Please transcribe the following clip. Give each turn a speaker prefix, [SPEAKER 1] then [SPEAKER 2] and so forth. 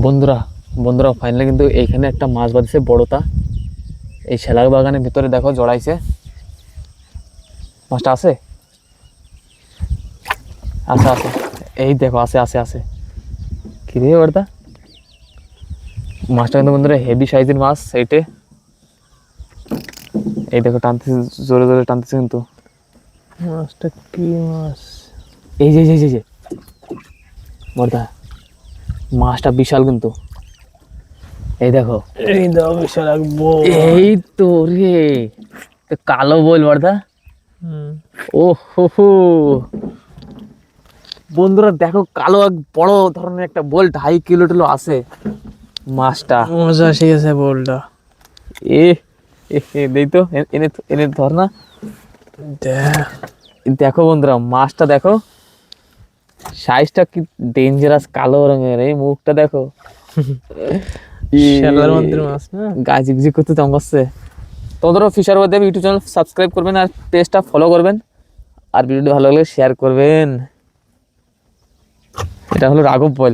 [SPEAKER 1] বন্ধুরা বন্ধুরা ফাইনালি কিন্তু এইখানে একটা মাছ বাঁধছে বড়টা, এই শেলার বাগানের ভিতরে দেখো জড়াইছে। মাছটা আছে, আছে আছে, এই দেখো আছে আছে আছে। কি রে বড়টা, মাছটা কিন্তু বন্ধুরা হেভি সাইজের মাছ এইটে। এই দেখো টানতেছে, জোরে জোরে টানতেছে কিন্তু।
[SPEAKER 2] মাছটা কি মাছ?
[SPEAKER 1] এই যে এই যে বড়দা, মাছটা বিশাল কিন্তু। এই দেখো,
[SPEAKER 2] এই দাও বিশাল এক বড়।
[SPEAKER 1] এই তো রে, তো কালো বল বড়দা। ও হো, বন্ধুরা দেখো কালো এক বড় ধরনের একটা বোল, 2.5 কিলো টিলো আছে মাছটা।
[SPEAKER 2] মজা এসে গেছে বলটা।
[SPEAKER 1] এ দেই তো, এনে এনে ধর না। দেখো বন্ধুরা মাছটা দেখো, সাইজটা কি ডেঞ্জারাস, কালো রঙের। এই মুখটা দেখো,
[SPEAKER 2] শেলার মধ্যে মাছ না,
[SPEAKER 1] গাছ ঝিকঝিক করতে চমকাচ্ছে। তোমাদেরও Fisher World YouTube channel subscribe করবেন আর পেজটা ফলো করবেন, আর ভিডিওটি ভালো লাগলে শেয়ার করবেন। এটা হলো রাঘব বল।